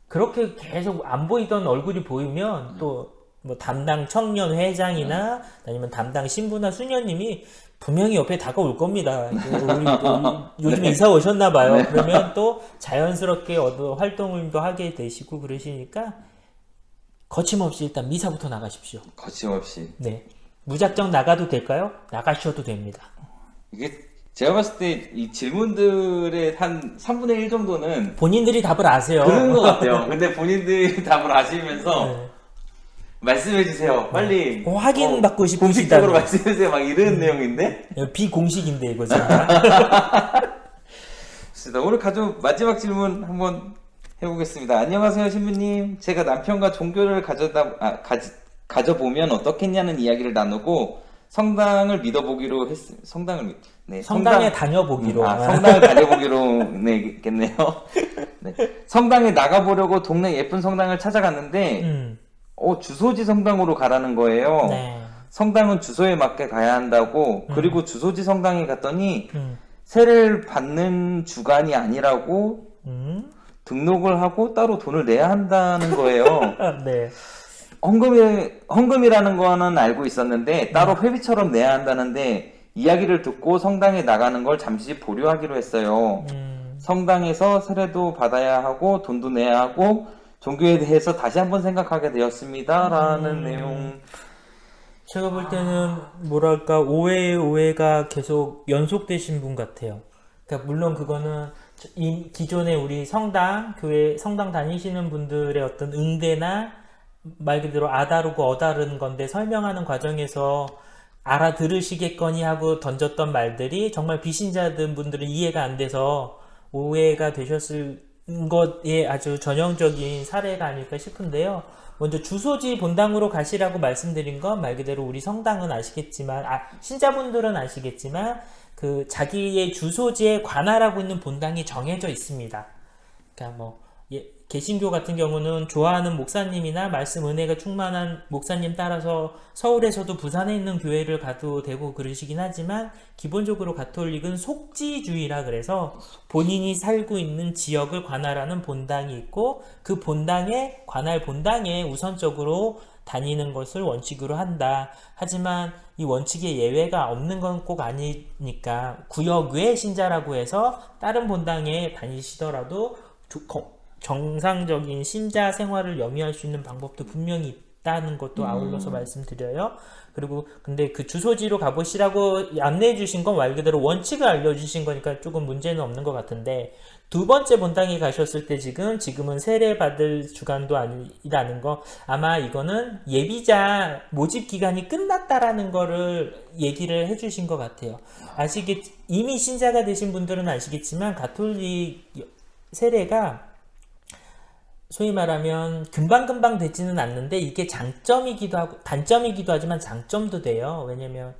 그렇게 계속 안 보이던 얼굴이 보이면 또 뭐 담당 청년 회장이나 아니면 담당 신부나 수녀님이 분명히 옆에 다가올 겁니다. 우리 또 요즘에 이사 오셨나 봐요. 그러면 또 자연스럽게 활동을 또 하게 되시고 그러시니까 거침없이 일단 미사부터 나가십시오. 거침없이. 네. 무작정 나가도 될까요? 나가셔도 됩니다. 이게 제가 봤을 때 이 질문들의 한 3분의 1 정도는 본인들이 답을 아세요. 그런 것 같아요. 근데 본인들이 답을 아시면서 네. 말씀해주세요. 빨리. 확인받고 싶으시다는 공식적으로 말씀해주세요. 막 이런 내용인데. 비공식인데 이거 진짜. 좋습니다. 오늘 마지막 질문 한번 해보겠습니다. 안녕하세요, 신부님. 제가 남편과 종교를 가져보면 어떻겠냐는 이야기를 나누고 성당을 믿어보기로 했습니다. 성당에 다녀보기로. 성당을 다녀보기로 겠네요. 네. 성당에 나가보려고 동네 예쁜 성당을 찾아갔는데 주소지 성당으로 가라는 거예요. 네. 성당은 주소에 맞게 가야 한다고. 그리고 주소지 성당에 갔더니 세를 받는 주간이 아니라고 등록을 하고 따로 돈을 내야 한다는 거예요. 네. 헌금이라는 거는 알고 있었는데 따로 회비처럼 내야 한다는데 이야기를 듣고 성당에 나가는 걸 잠시 보류하기로 했어요. 성당에서 세례도 받아야 하고 돈도 내야 하고 종교에 대해서 다시 한번 생각하게 되었습니다. 라는 내용. 제가 볼 때는 뭐랄까 오해가 계속 연속되신 분 같아요. 그러니까 물론 그거는 기존에 우리 교회 성당 다니시는 분들의 어떤 응대나 말 그대로 아다르고 어다른 건데 설명하는 과정에서 알아들으시겠거니 하고 던졌던 말들이 정말 비신자들 분들은 이해가 안 돼서 오해가 되셨을 것에 아주 전형적인 사례가 아닐까 싶은데요. 먼저 주소지 본당으로 가시라고 말씀드린 건 말 그대로 우리 성당은 아시겠지만 신자분들은 아시겠지만 그 자기의 주소지에 관할하고 있는 본당이 정해져 있습니다. 그러니까 개신교 같은 경우는 좋아하는 목사님이나 말씀 은혜가 충만한 목사님 따라서 서울에서도 부산에 있는 교회를 가도 되고 그러시긴 하지만 기본적으로 가톨릭은 속지주의라 그래서 본인이 살고 있는 지역을 관할하는 본당이 있고 그 관할 본당에 우선적으로 다니는 것을 원칙으로 한다. 하지만 이 원칙에 예외가 없는 건 꼭 아니니까 구역 외 신자라고 해서 다른 본당에 다니시더라도 정상적인 신자 생활을 영위할 수 있는 방법도 분명히 있다는 것도 아울러서 말씀드려요. 그리고 근데 그 주소지로 가보시라고 안내해 주신 건 말 그대로 원칙을 알려주신 거니까 조금 문제는 없는 것 같은데 두 번째 본당에 가셨을 때 지금은 세례 받을 주간도 아니라는 거 아마 이거는 예비자 모집 기간이 끝났다라는 거를 얘기를 해주신 것 같아요. 이미 신자가 되신 분들은 아시겠지만 가톨릭 세례가 소위 말하면 금방금방 되지는 않는데 이게 장점이기도 하고 단점이기도 하지만 장점도 돼요. 왜냐면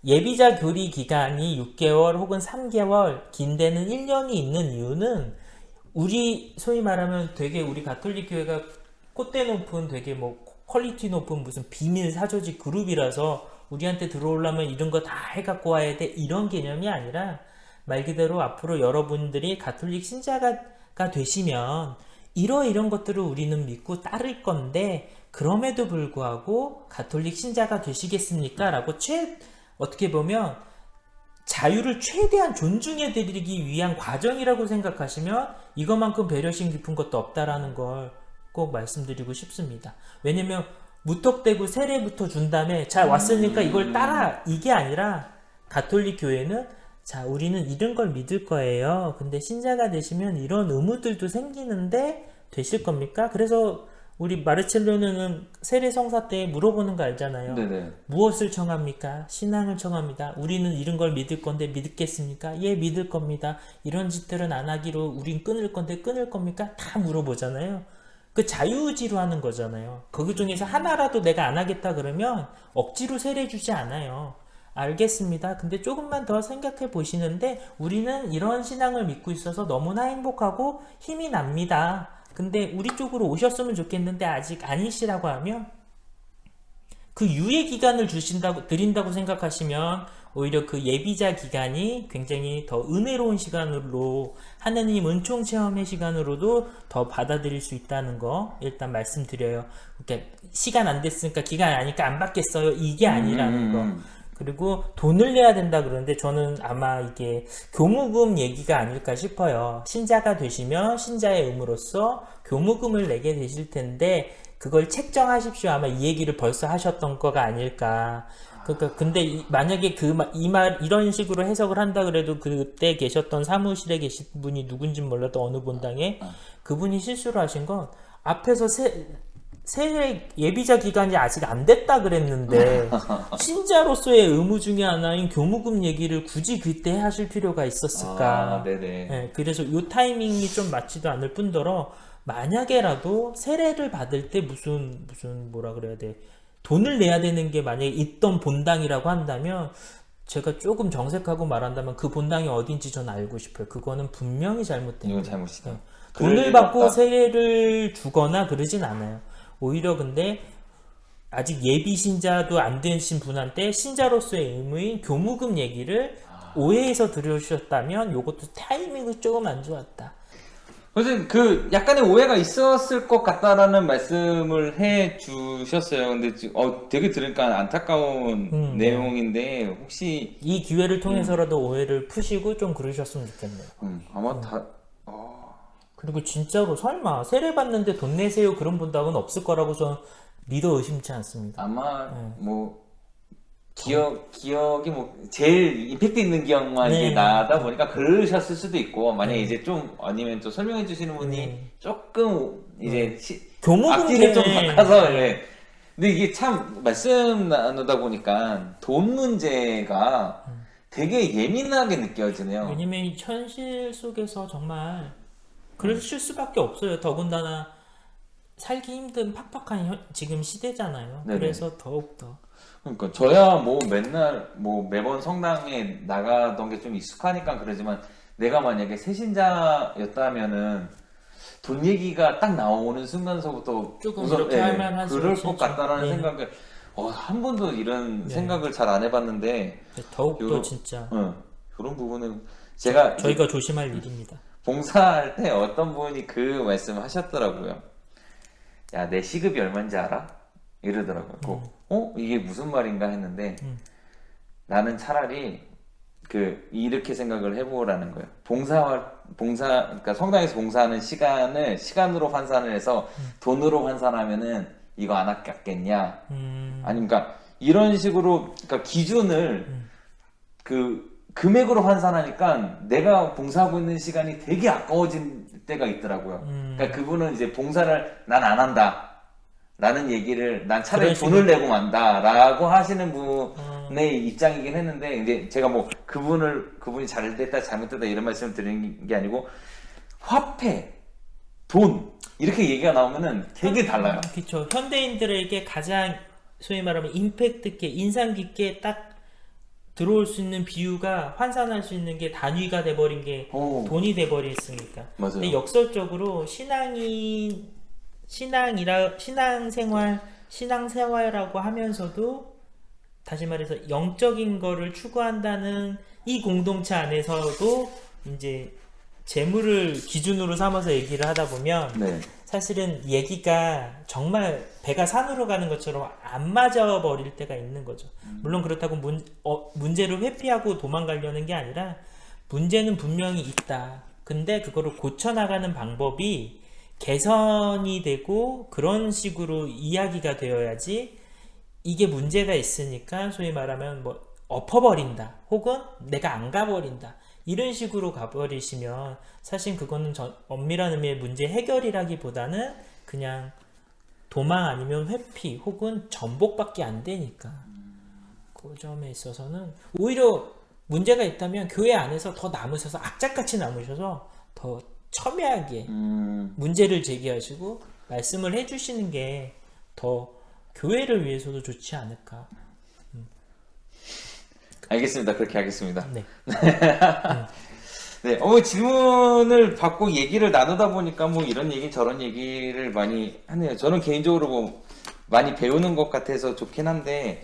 예비자 교리 기간이 6개월 혹은 3개월 긴 데는 1년이 있는 이유는 우리 소위 말하면 되게 우리 가톨릭 교회가 콧대 높은 되게 퀄리티 높은 무슨 비밀 사조직 그룹이라서 우리한테 들어오려면 이런 거 다 해갖고 와야 돼 이런 개념이 아니라 말 그대로 앞으로 여러분들이 가톨릭 신자가 되시면 이런 것들을 우리는 믿고 따를 건데 그럼에도 불구하고 가톨릭 신자가 되시겠습니까? 라고 어떻게 보면 자유를 최대한 존중해 드리기 위한 과정이라고 생각하시면 이것만큼 배려심 깊은 것도 없다라는 걸 꼭 말씀드리고 싶습니다. 왜냐면 무턱대고 세례부터 준 다음에 자 왔으니까 이걸 따라 이게 아니라 가톨릭 교회는 자 우리는 이런 걸 믿을 거예요. 근데 신자가 되시면 이런 의무들도 생기는데 되실 겁니까? 그래서 우리 마르첼로는 세례 성사 때 물어보는 거 알잖아요. 네네. 무엇을 청합니까? 신앙을 청합니다. 우리는 이런 걸 믿을 건데 믿겠습니까? 예, 믿을 겁니다. 이런 짓들은 안 하기로 우린 끊을 건데 끊을 겁니까? 다 물어보잖아요. 그 자유의지로 하는 거잖아요. 거기 중에서 하나라도 내가 안 하겠다 그러면 억지로 세례 주지 않아요. 알겠습니다. 근데 조금만 더 생각해 보시는데 우리는 이런 신앙을 믿고 있어서 너무나 행복하고 힘이 납니다. 근데 우리 쪽으로 오셨으면 좋겠는데 아직 아니시라고 하면 그 유예 기간을 드린다고 생각하시면 오히려 그 예비자 기간이 굉장히 더 은혜로운 시간으로 하느님 은총 체험의 시간으로도 더 받아들일 수 있다는 거 일단 말씀드려요. 그러니까 시간 안 됐으니까 기간 아니까 안 받겠어요. 이게 아니라는 거. 그리고 돈을 내야 된다 그러는데 저는 아마 이게 교무금 얘기가 아닐까 싶어요. 신자가 되시면 신자의 의무로서 교무금을 내게 되실 텐데 그걸 책정하십시오. 아마 이 얘기를 벌써 하셨던 거가 아닐까. 그러니까 근데 만약에 이런 식으로 해석을 한다 그래도 그때 계셨던 사무실에 계신 분이 누군지 몰라도 어느 본당에 그분이 실수를 하신 건 앞에서 새 예비자 기간이 아직 안 됐다 그랬는데 신자로서의 의무 중에 하나인 교무금 얘기를 굳이 그때 하실 필요가 있었을까? 네네. 네, 그래서 요 타이밍이 좀 맞지도 않을 뿐더러 만약에라도 세례를 받을 때 무슨 뭐라 그래야 돼? 돈을 내야 되는 게 만약에 있던 본당이라고 한다면 제가 조금 정색하고 말한다면 그 본당이 어딘지 전 알고 싶어요. 그거는 분명히 잘못된 이건 거예요. 잘못이다. 네. 돈을 받고 세례를 주거나 그러진 않아요. 오히려 근데 아직 예비 신자도 안 되신 분한테 신자로서의 의무인 교무금 얘기를 오해해서 들으셨다면 요것도 타이밍이 조금 안 좋았다. 선생님 그 약간의 오해가 있었을 것 같다라는 말씀을 해 주셨어요. 근데 되게 들으니까 안타까운 내용인데 혹시 이 기회를 통해서라도 오해를 푸시고 좀 그러셨으면 좋겠네요. 아마 그리고 진짜로 설마 세례 받는데 돈 내세요 그런 본당은 없을 거라고 저는 믿어 의심치 않습니다. 아마 뭐 기억이 뭐 제일 임팩트 있는 기억만 이제 나다 보니까 그러셨을 수도 있고 만약에 이제 좀 아니면 또 설명해 주시는 분이 조금 이제 앞뒤를 좀 바꿔서 근데 이게 참 말씀 나누다 보니까 돈 문제가 되게 예민하게 느껴지네요. 왜냐면 이 현실 속에서 정말 그러실 수밖에 없어요. 더군다나 살기 힘든 팍팍한 지금 시대잖아요. 네네. 그래서 더욱더 그러니까 저야 뭐 맨날 뭐 매번 성당에 나가던 게 좀 익숙하니까 그러지만 내가 만약에 새신자였다면은 돈 얘기가 딱 나오는 순간서부터 조금 이렇게 할 만하죠. 그럴 진짜. 것 같다라는 생각을 한 번도 이런 생각을 잘 안 해봤는데 더욱더 진짜 그런 부분은 제가 저희가 조심할 일입니다. 봉사할 때 어떤 분이 그 말씀을 하셨더라고요. 야, 내 시급이 얼마인지 알아? 이러더라고요. 이게 무슨 말인가 했는데 나는 차라리 이렇게 생각을 해보라는 거예요. 그러니까 성당에서 봉사하는 시간을 시간으로 환산을 해서 돈으로 환산하면은 이거 안 아깝겠냐? 아니, 그러니까 이런 식으로 그러니까 기준을 금액으로 환산하니까 내가 봉사하고 있는 시간이 되게 아까워진 때가 있더라고요. 그러니까 그분은 이제 봉사를 난 안 한다. 라는 얘기를 난 차라리 돈을 내고 만다라고 하시는 분의 입장이긴 했는데 이제 제가 뭐 그분이 잘됐다 잘못됐다 이런 말씀을 드리는 게 아니고 화폐, 돈 이렇게 얘기가 나오면은 되게 달라요. 그렇죠. 현대인들에게 가장 소위 말하면 임팩트 있게 인상 깊게 딱 들어올 수 있는 비유가 환산할 수 있는 게 단위가 돼버린 게 돈이 돼버렸으니까. 맞아요. 근데 역설적으로 신앙생활이라고 하면서도 다시 말해서 영적인 거를 추구한다는 이 공동체 안에서도 이제 재물을 기준으로 삼아서 얘기를 하다 보면 사실은 얘기가 정말 배가 산으로 가는 것처럼 안 맞아 버릴 때가 있는 거죠. 물론 그렇다고 문제를 회피하고 도망가려는 게 아니라 문제는 분명히 있다. 근데 그거를 고쳐나가는 방법이 개선이 되고 그런 식으로 이야기가 되어야지 이게 문제가 있으니까 소위 말하면 뭐 엎어버린다 혹은 내가 안 가버린다 이런 식으로 가버리시면 사실 그거는 엄밀한 의미의 문제 해결이라기보다는 그냥 도망 아니면 회피 혹은 전복밖에 안 되니까 그 점에 있어서는 오히려 문제가 있다면 교회 안에서 더 남으셔서 악착같이 남으셔서 더 첨예하게 문제를 제기하시고 말씀을 해주시는 게 더 교회를 위해서도 좋지 않을까. 알겠습니다. 그렇게 하겠습니다. 네. 네, 질문을 받고 얘기를 나누다 보니까 뭐 이런 얘기 저런 얘기를 많이 하네요. 저는 개인적으로 뭐 많이 배우는 것 같아서 좋긴 한데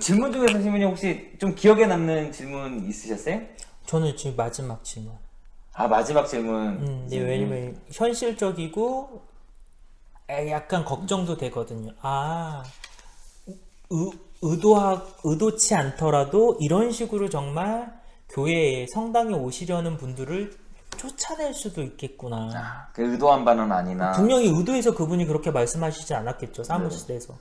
질문 중에서 신부님 혹시 좀 기억에 남는 질문 있으셨어요? 저는 지금 마지막 질문. 아, 마지막 질문. 네, 왜냐면 현실적이고 약간 걱정도 되거든요. 아, 의도치 않더라도 이런 식으로 정말 교회에 성당에 오시려는 분들을 쫓아낼 수도 있겠구나. 그 의도한 바는 아니나. 분명히 의도해서 그분이 그렇게 말씀하시지 않았겠죠, 사무실에서.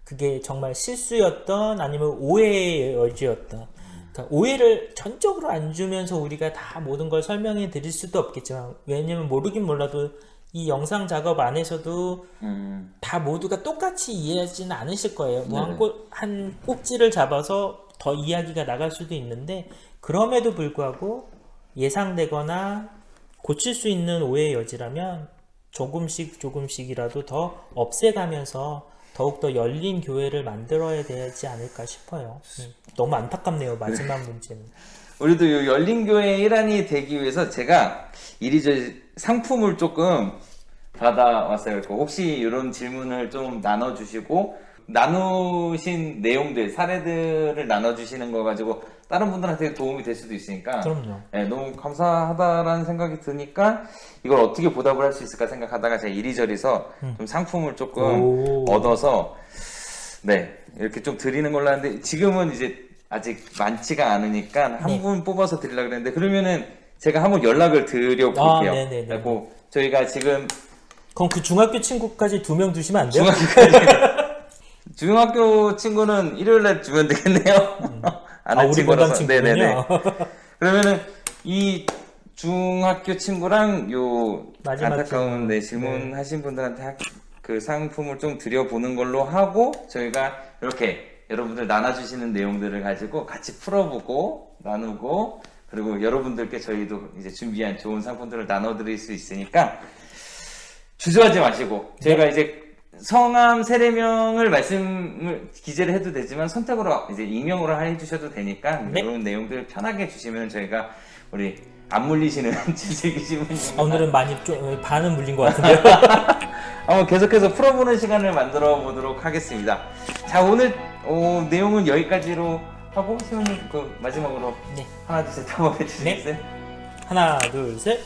그게 정말 실수였던 아니면 오해의 여지였던. 그러니까 오해를 전적으로 안 주면서 우리가 다 모든 걸 설명해 드릴 수도 없겠지만, 왜냐면 모르긴 몰라도 이 영상 작업 안에서도 다 모두가 똑같이 이해하지는 않으실 거예요. 뭐 한 꼭지를 잡아서 더 이야기가 나갈 수도 있는데, 그럼에도 불구하고 예상되거나 고칠 수 있는 오해의 여지라면 조금씩이라도 더 없애가면서 더욱더 열린 교회를 만들어야 되지 않을까 싶어요. 너무 안타깝네요, 마지막 문제는. 우리도 이 열린 교회의 일환이 되기 위해서 제가 이리저리 상품을 조금 받아왔어요. 혹시 이런 질문을 좀 나눠주시고, 나누신 내용들, 사례들을 나눠주시는 거 가지고 다른 분들한테 도움이 될 수도 있으니까, 그럼요. 네, 너무 감사하다라는 생각이 드니까 이걸 어떻게 보답을 할 수 있을까 생각하다가 제가 이리저리서 좀 상품을 조금 얻어서 네, 이렇게 좀 드리는 걸로 하는데, 지금은 이제 아직 많지가 않으니까 한 분 뽑아서 드리려고 그랬는데, 그러면은 제가 한번 연락을 드려볼게요. 네네네. 그리고 저희가 지금 그럼 그 중학교 친구까지 2명 주시면 안 돼요? 중학교 친구는 일요일날 주면 되겠네요. 안 우리 본당 친구군요. 그러면은 이 중학교 친구랑 요 마지막 안타까운 질문. 질문하신 분들한테 그 상품을 좀 드려보는 걸로 하고, 저희가 이렇게 여러분들 나눠주시는 내용들을 가지고 같이 풀어보고 나누고, 그리고 여러분들께 저희도 이제 준비한 좋은 상품들을 나눠드릴 수 있으니까 주저하지 마시고, 저희가 이제 성함 세례명을 기재를 해도 되지만 선택으로 이제 익명으로 해주셔도 되니까 이런 내용들 편하게 주시면 저희가 우리 안 물리시는 진슬기 신부님 오늘은 많이 좀 반은 물린 것 같은데요. 한번 계속해서 풀어보는 시간을 만들어 보도록 하겠습니다. 자, 오늘 내용은 여기까지로 하고, 신부님 그 마지막으로 네. 하나 둘 셋 한번 해주시겠어요? 하나, 둘, 셋.